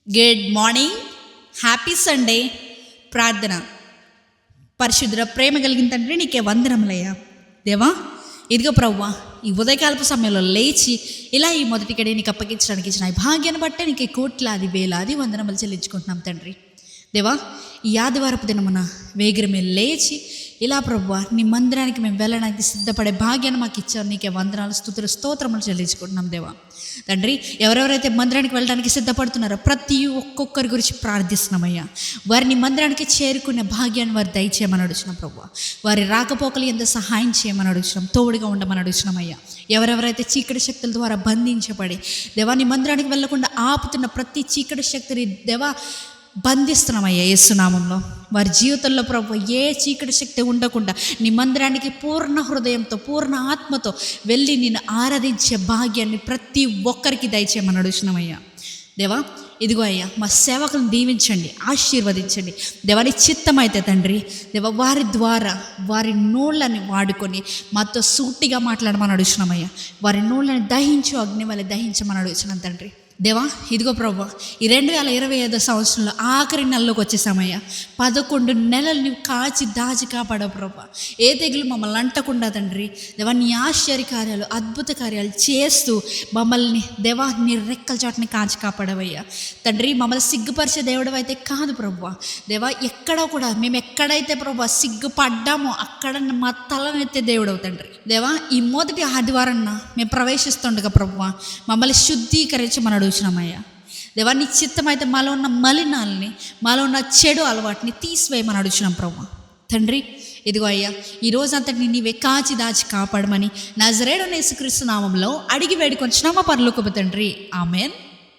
Good morning, happy Sunday. ప్రార్థన. పరిశుద్ధ ప్రేమ కలిగిన తండ్రి, నీకే వందనములయ్యా. దేవా, ఇదిగో ప్రవ్వా, ఈ ఉదయకాలపు సమయంలో లేచి ఇలా ఈ మొదటి గడియ నీకు అప్పగించడానికి ఇచ్చిన ఈ భాగ్యాన్ని బట్టే నీకు కోట్లాది వేలాది వందనములు చెల్లించుకుంటున్నాం తండ్రి. దేవా, ఈ ఆదివారపు దినమున వేగిరమే లేచి ఇలా ప్రభువా నీ మందిరానికి మేము వెళ్ళడానికి సిద్ధపడే భాగ్యాన్ని మాకు ఇచ్చావు. నీకే వందనాలు, స్తుతులు, స్తోత్రములు చెల్లించుకుంటున్నాం దేవా. తండ్రి, ఎవరెవరైతే మందిరానికి వెళ్ళడానికి సిద్ధపడుతున్నారో ప్రతి ఒక్కొక్కరి గురించి ప్రార్థిస్తున్నామయ్యా. వారిని మందిరానికి చేరుకునే భాగ్యాన్ని వారు దయచేయమని అడుగుతున్నాం ప్రభువా. వారి రాకపోకలు ఎంత సహాయం చేయమని అడుగుతున్నాం, తోడుగా ఉండమని అడుగుతున్నామయ్యా. ఎవరెవరైతే చీకటి శక్తుల ద్వారా బంధించబడి దేవాని మందిరానికి వెళ్లకుండా ఆపుతున్న ప్రతి చీకటి శక్తిని దేవా బంధిస్తున్నామయ్యా యేసునామంలో. వారి జీవితంలో ప్రభు ఏ చీకటి శక్తి ఉండకుండా నీ మందిరానికి పూర్ణ హృదయంతో పూర్ణ ఆత్మతో వెళ్ళి నేను ఆరాధించే భాగ్యాన్ని ప్రతి ఒక్కరికి దయచేయమని అడుగుతున్నామయ్యా. దేవా, ఇదిగో అయ్యా, మా సేవకులను దీవించండి, ఆశీర్వదించండి. దేవాని చిత్తమైతే తండ్రి, దేవ వారి ద్వారా వారి నోళ్ళని వాడుకొని మాతో సూటిగా మాట్లాడమని అడుగుతున్నామయ్యా. వారి నోళ్ళని దహించు, అగ్ని వల్ల దహించమని అడుగుతున్నాను తండ్రి. దేవా, ఇదిగో ప్రభు, ఈ 2025 సంవత్సరంలో ఆఖరి నెలలోకి వచ్చేసామయ్యా. 11 నెలలు నీవు కాచి దాచి కాపాడవు ప్రభు. ఏ తెగులు మమ్మల్ని అంటకుండా తండ్రి దేవా నీ ఆశ్చర్య కార్యాలు, అద్భుత కార్యాలు చేస్తూ మమ్మల్ని దేవా నీ రెక్కల చాటుని కాచి కాపాడవయ్యా. తండ్రి, మమ్మల్ని సిగ్గుపరిచే దేవుడు అయితే కాదు ప్రభు. దేవా, ఎక్కడో కూడా మేము ఎక్కడైతే ప్రభు సిగ్గుపడ్డామో అక్కడ మా తలనెత్తే దేవుడవు తండ్రి. దేవా, ఈ మొదటి ఆదివారం మేము ప్రవేశిస్తుండగా ప్రభు మమ్మల్ని శుద్ధీకరించి మన అడుగుతున్నామయ్యా. దేవా, నీ చిత్తమైతే మాలో ఉన్న మలినాల్ని, మాలో ఉన్న చెడు అలవాటుని తీసివేయమని అడుగుతున్నాం ప్రభు. తండ్రి, ఇదిగో అయ్యా, ఈ రోజంతటిని నీవే కాచి దాచి కాపాడమని నజరేయుడైన యేసుక్రీస్తు నామములో అడిగి వేడుకొంచున్నామా పరలోకపు తండ్రి. ఆమేన్.